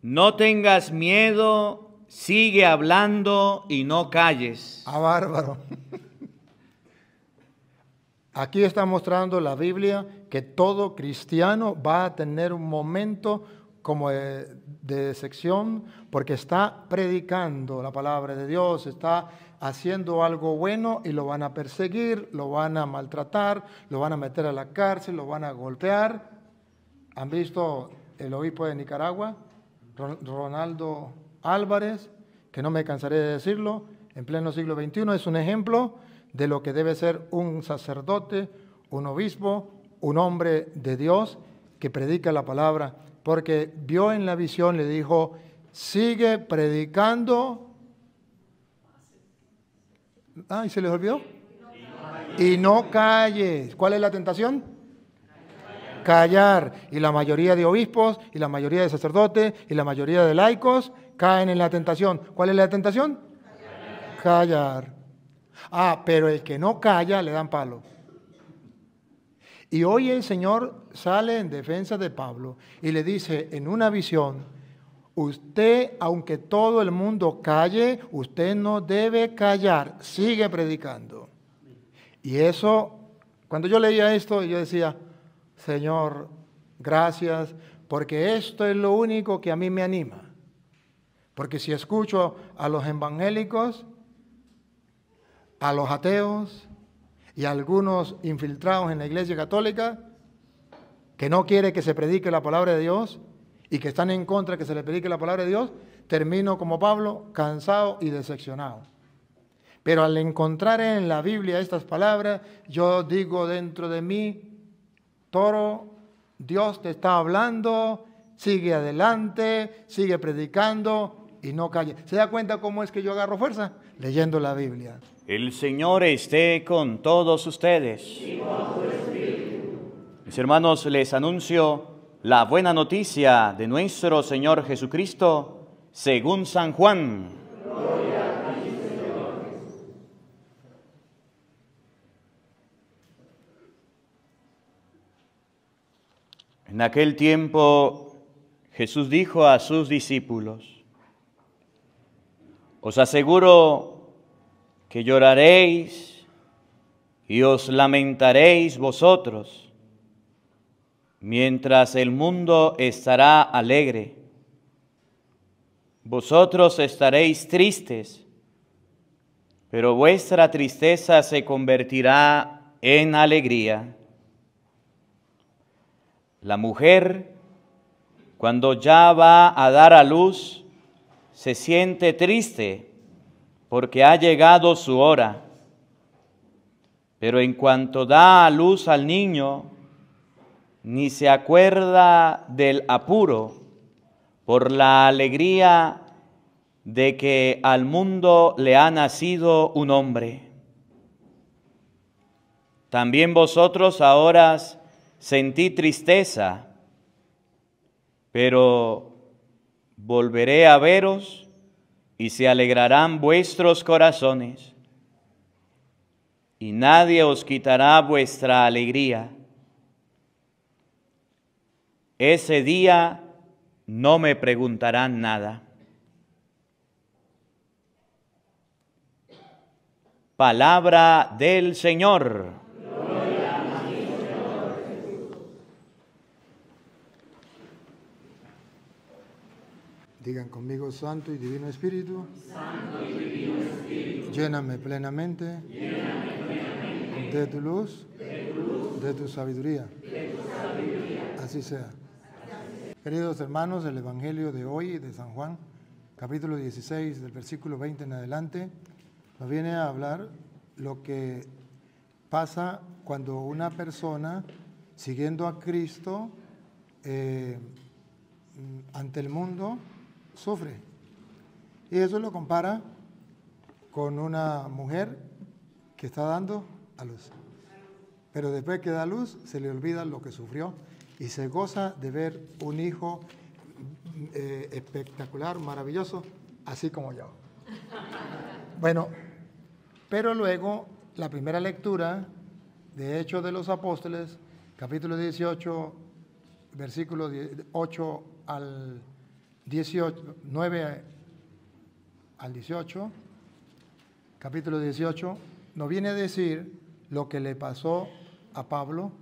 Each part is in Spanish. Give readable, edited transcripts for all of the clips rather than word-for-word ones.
No tengas miedo, sigue hablando y no calles. Ah, bárbaro. Aquí está mostrando la Biblia que todo cristiano va a tener un momento como de decepción porque está predicando la palabra de Dios, está haciendo algo bueno y lo van a perseguir, lo van a maltratar, lo van a meter a la cárcel, lo van a golpear. ¿Han visto el obispo de Nicaragua, Ronaldo Álvarez, que no me cansaré de decirlo, en pleno siglo XXI? Es un ejemplo de lo que debe ser un sacerdote, un obispo, un hombre de Dios que predica la palabra, porque vio en la visión, le dijo, sigue predicando. ¿Y se les olvidó? Y no calles. ¿Cuál es la tentación? Callar. Y la mayoría de obispos, y la mayoría de sacerdotes, y la mayoría de laicos caen en la tentación. ¿Cuál es la tentación? Callar. Pero el que no calla le dan palo. Y hoy el Señor sale en defensa de Pablo y le dice en una visión, usted, aunque todo el mundo calle, usted no debe callar, sigue predicando. Y eso, cuando yo leía esto, yo decía, Señor, gracias, porque esto es lo único que a mí me anima. Porque si escucho a los evangélicos, a los ateos y a algunos infiltrados en la Iglesia Católica que no quiere que se predique la palabra de Dios y que están en contra de que se le predique la palabra de Dios, termino como Pablo, cansado y decepcionado. Pero al encontrar en la Biblia estas palabras, yo digo dentro de mí, Toro, Dios te está hablando, sigue adelante, sigue predicando y no calle. ¿Se da cuenta cómo es que yo agarro fuerza? Leyendo la Biblia. El Señor esté con todos ustedes. Mis hermanos, les anuncio la buena noticia de nuestro Señor Jesucristo según San Juan. Gloria a ti, Señor. En aquel tiempo Jesús dijo a sus discípulos, os aseguro que lloraréis y os lamentaréis vosotros, mientras el mundo estará alegre. Vosotros estaréis tristes, pero vuestra tristeza se convertirá en alegría. La mujer, cuando ya va a dar a luz, se siente triste porque ha llegado su hora. Pero en cuanto da a luz al niño, ni se acuerda del apuro por la alegría de que al mundo le ha nacido un hombre. También vosotros ahora sentí tristeza, pero volveré a veros y se alegrarán vuestros corazones, y nadie os quitará vuestra alegría. Ese día no me preguntarán nada. Palabra del Señor. Gloria a ti, Señor Jesús. Digan conmigo, Santo y Divino Espíritu, Santo y Divino Espíritu, lléname plenamente, de tu luz, de tu sabiduría. Así sea. Queridos hermanos, el Evangelio de hoy, de San Juan, capítulo 16, del versículo 20 en adelante, nos viene a hablar lo que pasa cuando una persona, siguiendo a Cristo, ante el mundo, sufre. Y eso lo compara con una mujer que está dando a luz. Pero después que da luz, se le olvida lo que sufrió y se goza de ver un hijo espectacular, maravilloso, así como yo. Bueno, pero luego la primera lectura de Hechos de los Apóstoles, capítulo 18, versículos 8 al 18, 9 al 18, capítulo 18, nos viene a decir lo que le pasó a Pablo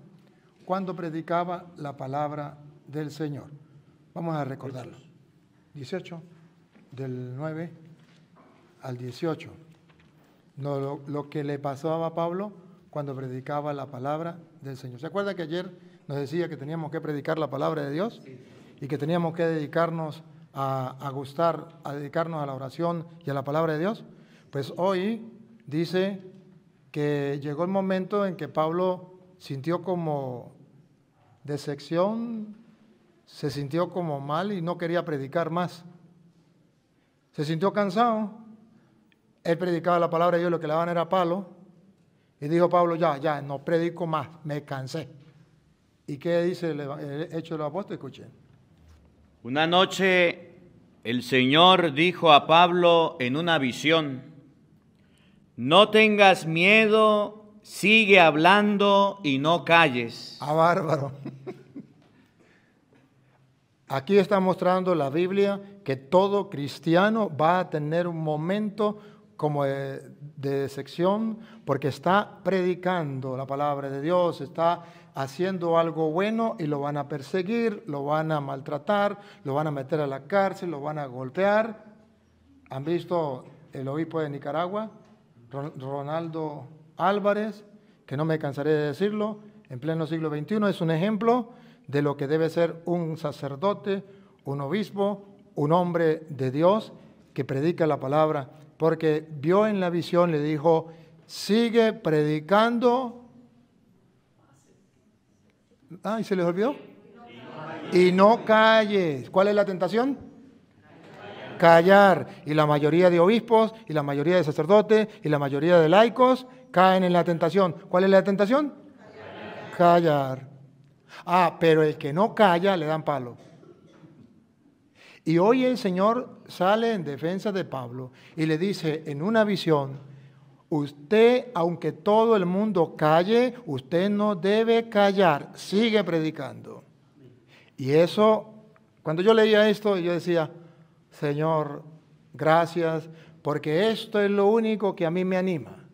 cuando predicaba la palabra del Señor. Vamos a recordarlo. 18, del 9 al 18. No, lo que le pasó a Pablo cuando predicaba la palabra del Señor. ¿Se acuerda que ayer nos decía que teníamos que predicar la palabra de Dios? Y que teníamos que dedicarnos a dedicarnos a la oración y a la palabra de Dios? Pues hoy dice que llegó el momento en que Pablo sintió como decepción, se sintió como mal y no quería predicar más. Se sintió cansado. Él predicaba la palabra de Dios, lo que le daban era palo. Y dijo Pablo, ya, no predico más, me cansé. ¿Y qué dice el Hecho de los Apóstoles? Escuchen. Una noche el Señor dijo a Pablo en una visión: no tengas miedo, sigue hablando y no calles. Ah, bárbaro. Aquí está mostrando la Biblia que todo cristiano va a tener un momento como de decepción, porque está predicando la palabra de Dios, está haciendo algo bueno y lo van a perseguir, lo van a maltratar, lo van a meter a la cárcel, lo van a golpear. ¿Han visto el obispo de Nicaragua, Ronaldo Álvarez, que no me cansaré de decirlo, en pleno siglo XXI? Es un ejemplo de lo que debe ser un sacerdote, un obispo, un hombre de Dios que predica la palabra, porque vio en la visión, le dijo, sigue predicando. ¿Y se les olvidó? Y no calles. ¿Cuál es la tentación? Callar. Y la mayoría de obispos, y la mayoría de sacerdotes, y la mayoría de laicos caen en la tentación. ¿Cuál es la tentación? Callar. Pero el que no calla le dan palo. Y hoy el Señor sale en defensa de Pablo y le dice en una visión, usted, aunque todo el mundo calle, usted no debe callar, sigue predicando. Y eso, cuando yo leía esto, yo decía, Señor, gracias, porque esto es lo único que a mí me anima.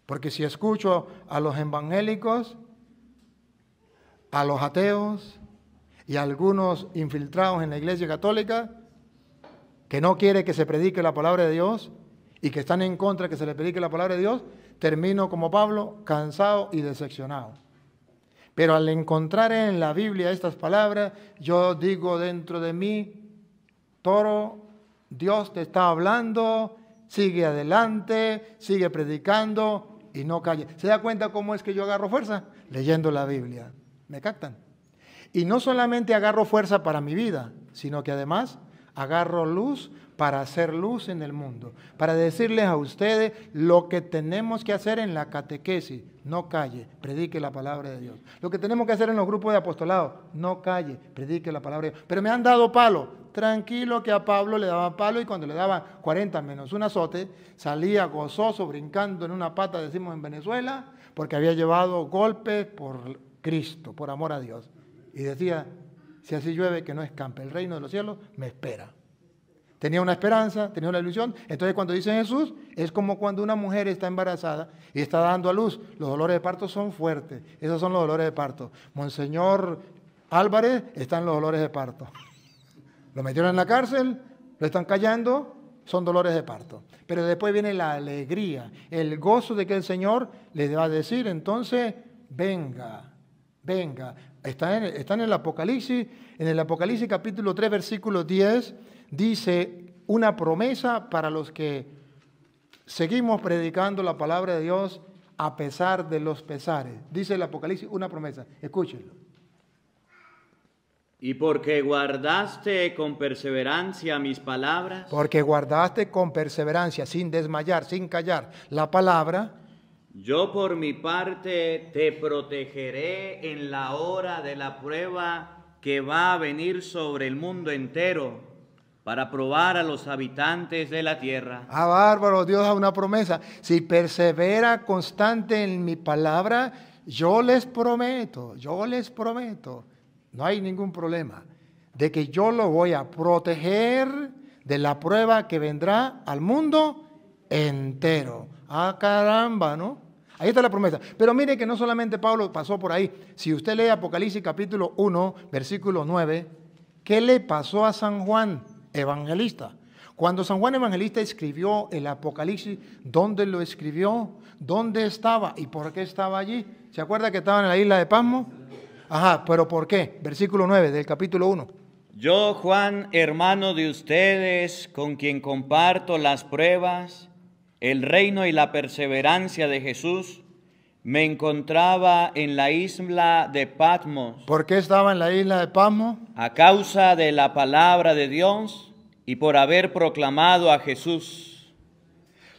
Porque si escucho a los evangélicos, a los ateos y a algunos infiltrados en la Iglesia Católica que no quiere que se predique la palabra de Dios y que están en contra de que se le predique la palabra de Dios, termino como Pablo, cansado y decepcionado. Pero al encontrar en la Biblia estas palabras, yo digo dentro de mí, Toro, Dios te está hablando, sigue adelante, sigue predicando y no calle. ¿Se da cuenta cómo es que yo agarro fuerza? Leyendo la Biblia. ¿Me captan? Y no solamente agarro fuerza para mi vida, sino que además agarro luz para hacer luz en el mundo, para decirles a ustedes lo que tenemos que hacer en la catequesis, no calle, predique la palabra de Dios. Lo que tenemos que hacer en los grupos de apostolado, no calle, predique la palabra de Dios. Pero me han dado palo, tranquilo que a Pablo le daban palo y cuando le daban 40 menos un azote, salía gozoso, brincando en una pata, decimos en Venezuela, porque había llevado golpes por Cristo, por amor a Dios. Y decía, si así llueve, que no escampe, el reino de los cielos me espera. Tenía una esperanza, tenía una ilusión. Entonces cuando dice Jesús, es como cuando una mujer está embarazada y está dando a luz. Los dolores de parto son fuertes. Esos son los dolores de parto. Monseñor Álvarez está en los dolores de parto. Lo metieron en la cárcel, lo están callando, son dolores de parto. Pero después viene la alegría, el gozo de que el Señor les va a decir, entonces, venga, venga. Están en el Apocalipsis capítulo 3, versículo 10, dice una promesa para los que seguimos predicando la palabra de Dios a pesar de los pesares. Dice el Apocalipsis una promesa, escúchenlo. Y porque guardaste con perseverancia mis palabras. Porque guardaste con perseverancia, sin desmayar, sin callar, la palabra. Yo por mi parte te protegeré en la hora de la prueba que va a venir sobre el mundo entero para probar a los habitantes de la tierra. Bárbaro, Dios da una promesa. Si persevera constante en mi palabra, yo les prometo, no hay ningún problema. de que yo lo voy a proteger de la prueba que vendrá al mundo entero. Ah, caramba, ¿no? Ahí está la promesa. Pero mire que no solamente Pablo pasó por ahí. Si usted lee Apocalipsis capítulo 1, versículo 9, ¿qué le pasó a San Juan Evangelista? Cuando San Juan Evangelista escribió el Apocalipsis, ¿dónde lo escribió? ¿Dónde estaba? ¿Y por qué estaba allí? ¿Se acuerda que estaba en la isla de Pasmo? Ajá, pero ¿por qué? Versículo 9 del capítulo 1. Yo, Juan, hermano de ustedes, con quien comparto las pruebas, el reino y la perseverancia de Jesús, me encontraba en la isla de Patmos. ¿Por qué estaba en la isla de Pasmo? A causa de la palabra de Dios y por haber proclamado a Jesús.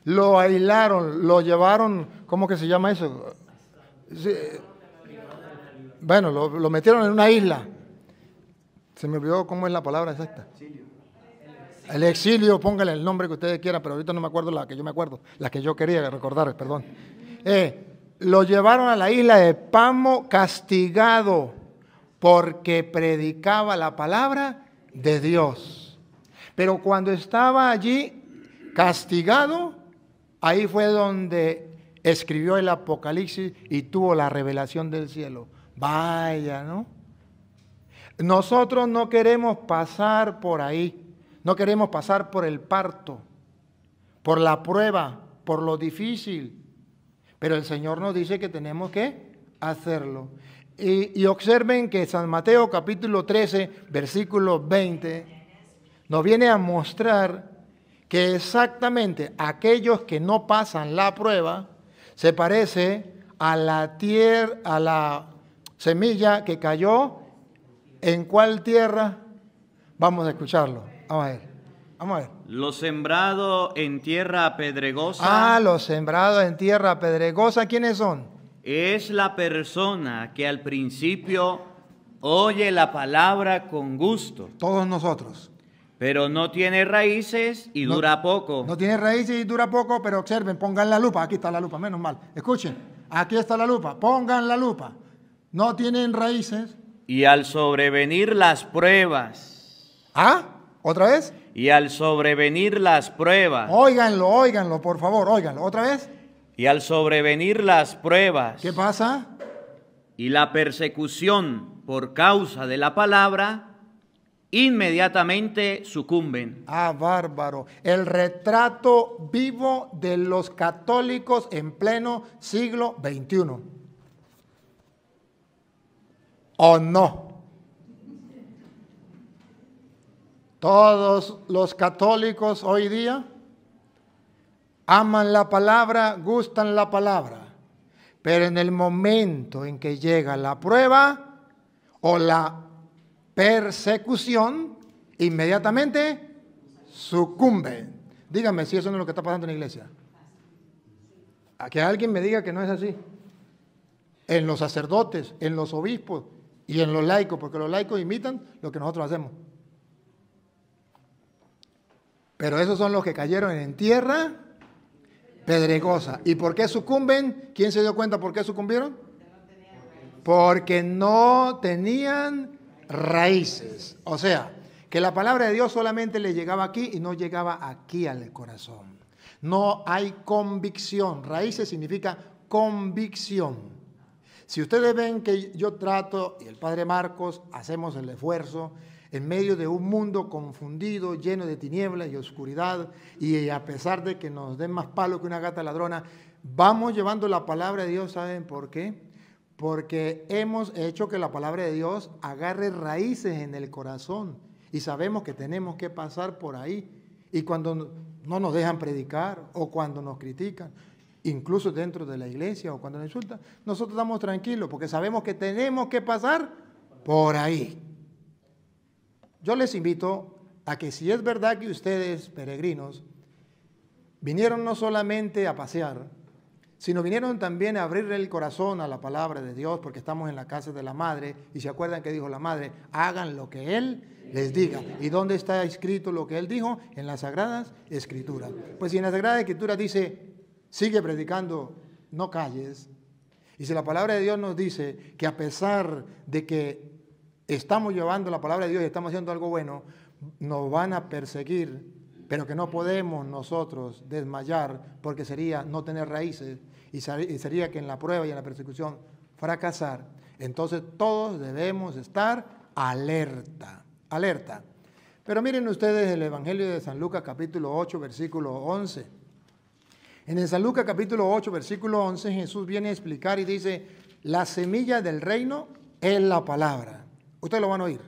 Lo aislaron, lo llevaron, ¿cómo que se llama eso? Sí, bueno, lo metieron en una isla. Se me olvidó cómo es la palabra exacta. El exilio, póngale el nombre que ustedes quieran, pero ahorita no me acuerdo la que yo me acuerdo, la que yo quería recordar, perdón. Lo llevaron a la isla de Pasmo castigado porque predicaba la palabra de Dios. Pero cuando estaba allí castigado, ahí fue donde escribió el Apocalipsis y tuvo la revelación del cielo. Vaya, ¿no? Nosotros no queremos pasar por ahí, no queremos pasar por el parto, por la prueba, por lo difícil, pero el Señor nos dice que tenemos que hacerlo. Y observen que San Mateo capítulo 13, versículo 20, nos viene a mostrar que exactamente aquellos que no pasan la prueba se parece a la tierra, a la semilla que cayó. ¿En cuál tierra? Vamos a escucharlo. Vamos a ver. Vamos a ver. Lo sembrado en tierra pedregosa. Ah, los sembrados en tierra pedregosa, ¿quiénes son? Es la persona que al principio oye la palabra con gusto, Todos nosotros. pero no tiene raíces y dura poco. No tiene raíces y dura poco, pero observen, pongan la lupa. Aquí está la lupa, menos mal. Escuchen, aquí está la lupa. Pongan la lupa. No tienen raíces. Y al sobrevenir las pruebas. ¿Ah? ¿Otra vez? Y al sobrevenir las pruebas. Óiganlo, óiganlo, por favor, óiganlo. ¿Otra vez? Y al sobrevenir las pruebas. ¿Qué pasa? Y la persecución por causa de la palabra, inmediatamente sucumben. Ah, bárbaro. El retrato vivo de los católicos en pleno siglo XXI. ¿O no? Todos los católicos hoy día aman la palabra, gustan la palabra, pero en el momento en que llega la prueba o la persecución, inmediatamente sucumben. Dígame si eso no es lo que está pasando en la iglesia. A que alguien me diga que no es así. En los sacerdotes, en los obispos y en los laicos, porque los laicos imitan lo que nosotros hacemos. Pero esos son los que cayeron en tierra pedregosa. ¿Y por qué sucumben? ¿Quién se dio cuenta por qué sucumbieron? Porque no tenían raíces. O sea, que la palabra de Dios solamente le llegaba aquí y no llegaba aquí al corazón. No hay convicción. Raíces significa convicción. Si ustedes ven que yo trato, y el Padre Marcos, hacemos el esfuerzo, en medio de un mundo confundido, lleno de tinieblas y oscuridad, y a pesar de que nos den más palo que una gata ladrona, vamos llevando la palabra de Dios, ¿saben por qué? Porque hemos hecho que la palabra de Dios agarre raíces en el corazón, y sabemos que tenemos que pasar por ahí, y cuando no nos dejan predicar, o cuando nos critican, incluso dentro de la iglesia o cuando nos insultan, nosotros estamos tranquilos porque sabemos que tenemos que pasar por ahí. Yo les invito a que si es verdad que ustedes, peregrinos, vinieron no solamente a pasear, sino vinieron también a abrirle el corazón a la palabra de Dios, porque estamos en la casa de la Madre, y se acuerdan que dijo la Madre, hagan lo que Él les diga. ¿Y dónde está escrito lo que Él dijo? En las Sagradas Escrituras. Pues si en las Sagradas Escrituras dice, sigue predicando, no calles. Y si la palabra de Dios nos dice que a pesar de que estamos llevando la palabra de Dios y estamos haciendo algo bueno, nos van a perseguir, pero que no podemos nosotros desmayar, porque sería no tener raíces y sería que en la prueba y en la persecución fracasar. Entonces todos debemos estar alerta, alerta. Pero miren ustedes el Evangelio de San Lucas capítulo 8, versículo 11. En el San Lucas capítulo 8, versículo 11, Jesús viene a explicar y dice, la semilla del reino es la palabra. Ustedes lo van a oír.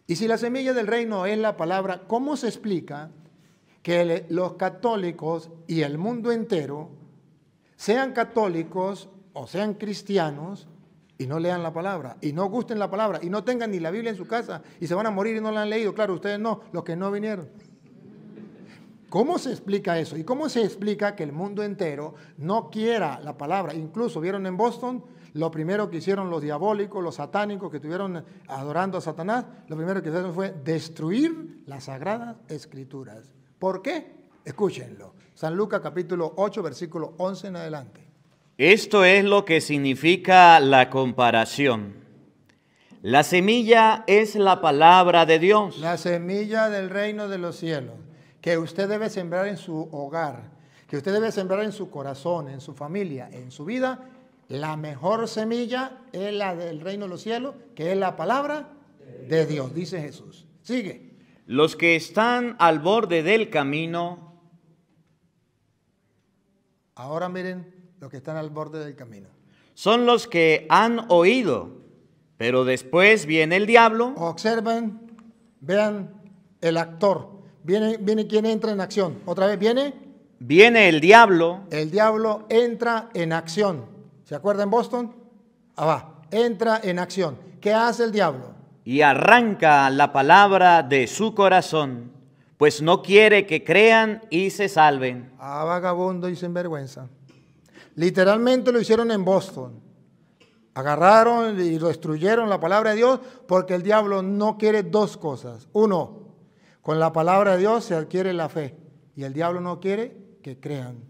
Y si la semilla del reino es la palabra, ¿cómo se explica que los católicos y el mundo entero sean católicos o sean cristianos y no lean la palabra, y no gusten la palabra, y no tengan ni la Biblia en su casa, y se van a morir y no la han leído? Claro, ustedes no, los que no vinieron. ¿Cómo se explica eso? ¿Y cómo se explica que el mundo entero no quiera la palabra? Incluso, ¿vieron en Boston? Lo primero que hicieron los diabólicos, los satánicos que estuvieron adorando a Satanás, lo primero que hicieron fue destruir las Sagradas Escrituras. ¿Por qué? Escúchenlo. San Lucas capítulo 8, versículo 11 en adelante. Esto es lo que significa la comparación. La semilla es la palabra de Dios. La semilla del reino de los cielos, que usted debe sembrar en su hogar, que usted debe sembrar en su corazón, en su familia, en su vida. La mejor semilla es la del reino de los cielos, que es la palabra de Dios, dice Jesús. Sigue. Los que están al borde del camino. Ahora miren los que están al borde del camino. Son los que han oído, pero después viene el diablo. Observen, vean el actor. Viene quien entra en acción. Otra vez viene. Viene el diablo. El diablo entra en acción. ¿Se acuerdan en Boston? Entra en acción. ¿Qué hace el diablo? Y arranca la palabra de su corazón, pues no quiere que crean y se salven. Vagabundo y sinvergüenza. Literalmente lo hicieron en Boston. Agarraron y destruyeron la palabra de Dios porque el diablo no quiere dos cosas. Uno, con la palabra de Dios se adquiere la fe y el diablo no quiere que crean.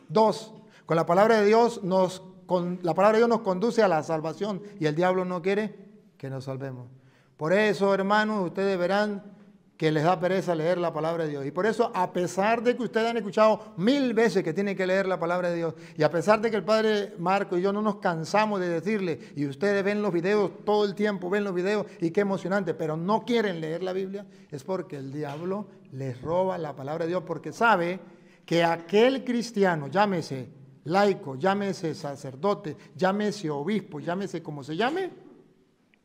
Dos, con la palabra de Dios nos conduce a la salvación y el diablo no quiere que nos salvemos. Por eso, hermanos, ustedes verán que les da pereza leer la palabra de Dios. Y por eso, a pesar de que ustedes han escuchado 1000 veces que tienen que leer la palabra de Dios, y a pesar de que el padre Marco y yo no nos cansamos de decirle, y ustedes ven los videos todo el tiempo, ven los videos, y qué emocionante, pero no quieren leer la Biblia, es porque el diablo les roba la palabra de Dios, porque sabe que aquel cristiano, llámese laico, llámese sacerdote, llámese obispo, llámese como se llame,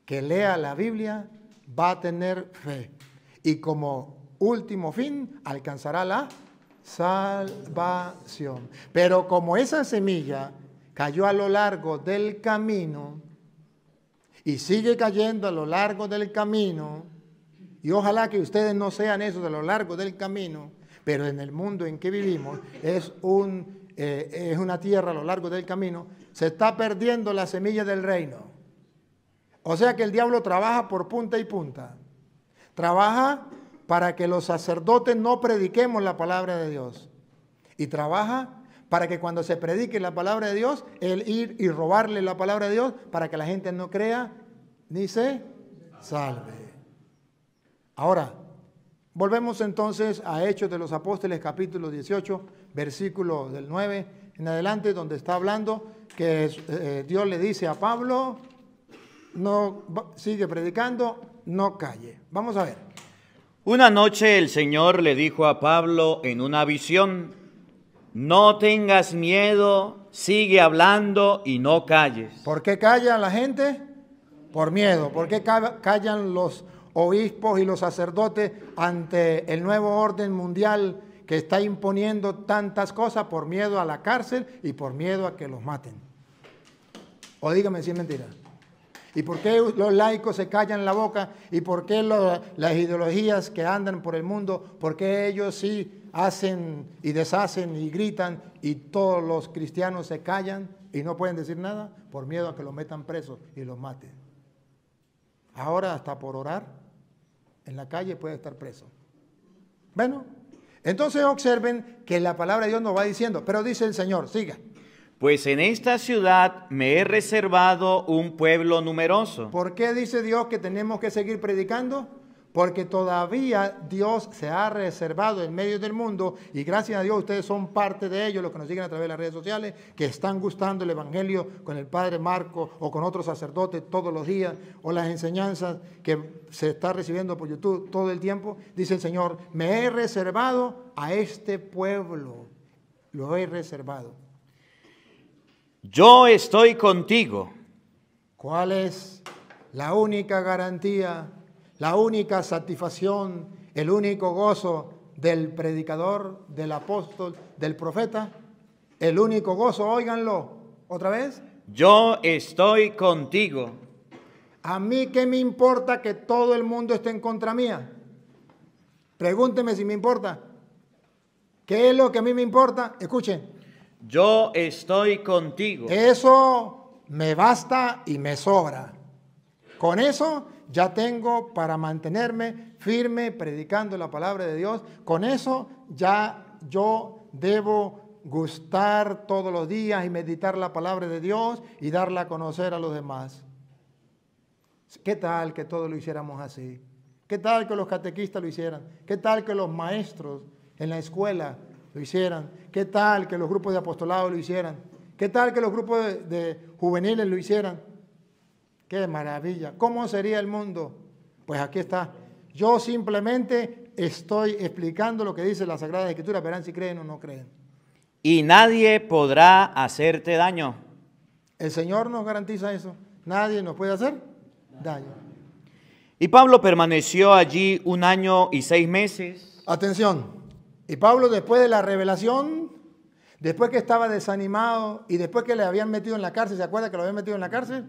que lea la Biblia, va a tener fe. Y como último fin, alcanzará la salvación. Pero como esa semilla cayó a lo largo del camino y sigue cayendo a lo largo del camino, y ojalá que ustedes no sean esos a lo largo del camino, pero en el mundo en que vivimos es una tierra a lo largo del camino, se está perdiendo la semilla del reino. O sea que el diablo trabaja por punta y punta. Trabaja para que los sacerdotes no prediquemos la palabra de Dios. Y trabaja para que cuando se predique la palabra de Dios, él ir y robarle la palabra de Dios para que la gente no crea ni se salve. Ahora, volvemos entonces a Hechos de los Apóstoles, capítulo 18, versículo del 9 en adelante, donde está hablando que Dios le dice a Pablo, no sigue predicando, no calle. Vamos a ver. Una noche el Señor le dijo a Pablo en una visión, no tengas miedo, sigue hablando y no calles. ¿Por qué calla la gente? Por miedo. ¿Por qué callan los obispos y los sacerdotes ante el nuevo orden mundial que está imponiendo tantas cosas? Por miedo a la cárcel y por miedo a que los maten. O dígame si es mentira. ¿Y por qué los laicos se callan la boca? ¿Y por qué las ideologías que andan por el mundo, por qué ellos sí hacen y deshacen y gritan y todos los cristianos se callan y no pueden decir nada? Por miedo a que los metan presos y los maten. Ahora hasta por orar en la calle puede estar preso. Bueno, entonces observen que la palabra de Dios nos va diciendo, pero dice el Señor, siga. pues en esta ciudad me he reservado un pueblo numeroso. ¿Por qué dice Dios que tenemos que seguir predicando? Porque todavía Dios se ha reservado en medio del mundo y gracias a Dios ustedes son parte de ellos, los que nos siguen a través de las redes sociales, que están gustando el Evangelio con el Padre Marco o con otros sacerdotes todos los días, o las enseñanzas que se está recibiendo por YouTube todo el tiempo. Dice el Señor, me he reservado a este pueblo, lo he reservado. Yo estoy contigo. ¿Cuál es la única garantía, la única satisfacción, el único gozo del predicador, del apóstol, del profeta? El único gozo, óiganlo, otra vez. Yo estoy contigo. ¿A mí qué me importa que todo el mundo esté en contra mía? Pregúnteme si me importa. ¿Qué es lo que a mí me importa? Escuchen. Yo estoy contigo. Eso me basta y me sobra. Con eso ya tengo para mantenerme firme predicando la palabra de Dios. Con eso ya yo debo gustar todos los días y meditar la palabra de Dios y darla a conocer a los demás. ¿Qué tal que todos lo hiciéramos así? ¿Qué tal que los catequistas lo hicieran? ¿Qué tal que los maestros en la escuela lo hicieran? ¿Qué tal que los grupos de apostolado lo hicieran? ¿Qué tal que los grupos de juveniles lo hicieran? ¡Qué maravilla! ¿Cómo sería el mundo? Pues aquí está. Yo simplemente estoy explicando lo que dice la Sagrada Escritura. Verán si creen o no creen. Y nadie podrá hacerte daño. El Señor nos garantiza eso. Nadie nos puede hacer daño. Y Pablo permaneció allí 1 año y 6 meses. Atención. Y Pablo, después de la revelación, después que estaba desanimado y después que le habían metido en la cárcel, ¿se acuerda que lo habían metido en la cárcel?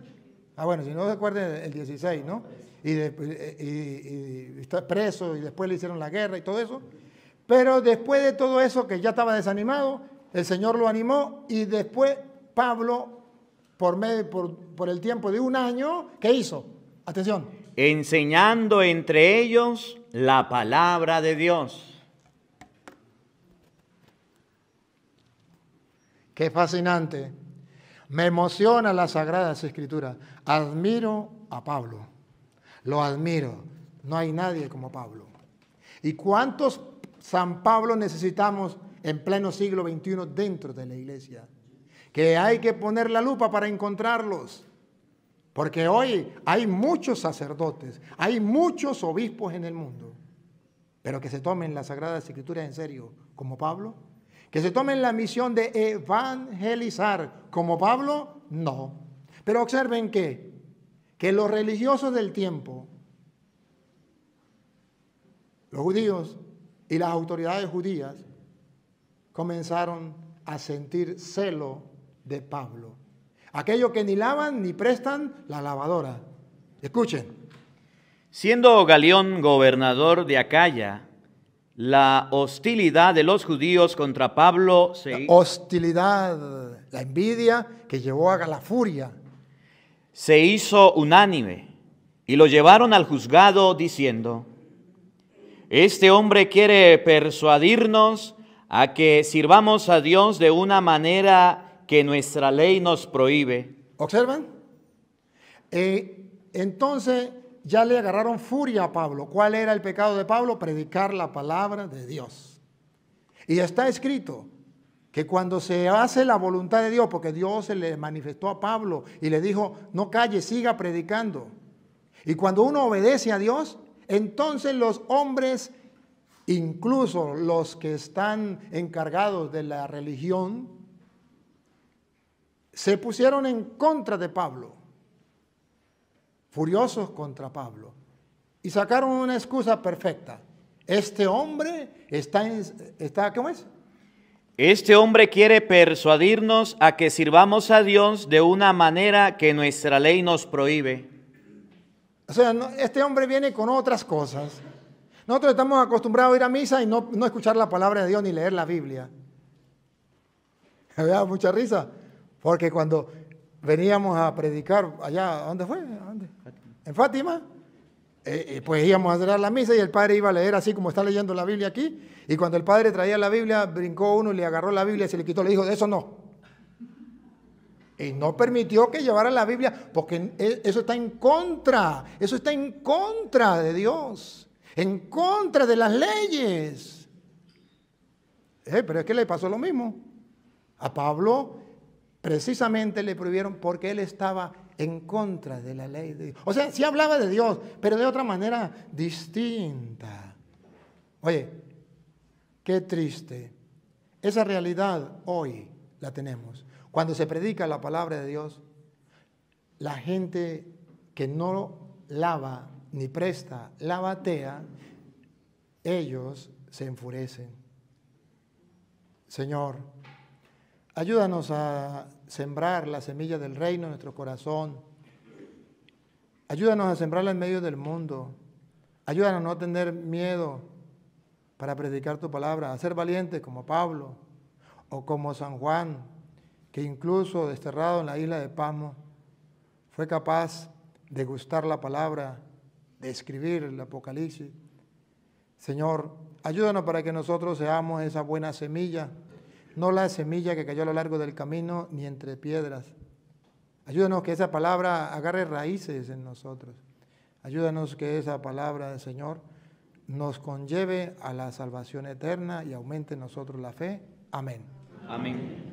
Ah, bueno, si no se acuerdan, el 16, ¿no? Y está preso y después le hicieron la guerra y todo eso. Pero después de todo eso, que ya estaba desanimado, el Señor lo animó y después Pablo, por el tiempo de 1 año, ¿qué hizo? Atención. Enseñando entre ellos la palabra de Dios. Qué fascinante. Me emociona las Sagradas Escrituras. Admiro a Pablo. Lo admiro. No hay nadie como Pablo. ¿Y cuántos San Pablo necesitamos en pleno siglo XXI dentro de la iglesia? Que hay que poner la lupa para encontrarlos. Porque hoy hay muchos sacerdotes, hay muchos obispos en el mundo. Pero que se tomen las Sagradas Escrituras en serio, como Pablo. Que se tomen la misión de evangelizar, como Pablo, no. Pero observen que los religiosos del tiempo, los judíos y las autoridades judías, comenzaron a sentir celo de Pablo. Aquellos que ni lavan ni prestan la lavadora. Escuchen. Siendo Galión gobernador de Acaya, la hostilidad de los judíos contra Pablo Hostilidad, la envidia que llevó a la furia. Se hizo unánime y lo llevaron al juzgado diciendo: este hombre quiere persuadirnos a que sirvamos a Dios de una manera que nuestra ley nos prohíbe. ¿Observan? Entonces ya le agarraron furia a Pablo. ¿Cuál era el pecado de Pablo? Predicar la palabra de Dios. Y está escrito que cuando se hace la voluntad de Dios, porque Dios se le manifestó a Pablo y le dijo, no calle, siga predicando. Y cuando uno obedece a Dios, entonces los hombres, incluso los que están encargados de la religión, se pusieron en contra de Pablo. Furiosos contra Pablo, y sacaron una excusa perfecta. Este hombre está ¿cómo es? Este hombre quiere persuadirnos a que sirvamos a Dios de una manera que nuestra ley nos prohíbe. O sea, este hombre viene con otras cosas. Nosotros estamos acostumbrados a ir a misa y no escuchar la palabra de Dios ni leer la Biblia. Me da mucha risa, porque cuando veníamos a predicar allá, ¿dónde fue? ¿Dónde? En Fátima, pues íbamos a hacer la misa y el padre iba a leer así como está leyendo la Biblia aquí, y cuando el padre traía la Biblia, brincó uno y le agarró la Biblia y se le quitó, le dijo, de eso no. Y no permitió que llevara la Biblia, porque eso está en contra de Dios, en contra de las leyes. Pero es que le pasó lo mismo. A Pablo precisamente le prohibieron porque él estaba en contra de la ley de Dios. O sea, sí hablaba de Dios, pero de otra manera distinta. Oye, qué triste. Esa realidad hoy la tenemos. Cuando se predica la palabra de Dios, la gente que no lava ni presta la batea, ellos se enfurecen. Señor, ayúdanos a sembrar la semilla del reino en nuestro corazón. Ayúdanos a sembrarla en medio del mundo. Ayúdanos a no tener miedo para predicar tu palabra, a ser valientes como Pablo o como San Juan, que incluso desterrado en la isla de Patmos, fue capaz de gustar la palabra, de escribir el Apocalipsis. Señor, ayúdanos para que nosotros seamos esa buena semilla, no la semilla que cayó a lo largo del camino ni entre piedras. Ayúdanos que esa palabra agarre raíces en nosotros. Ayúdanos que esa palabra, Señor, nos conlleve a la salvación eterna y aumente en nosotros la fe. Amén. Amén.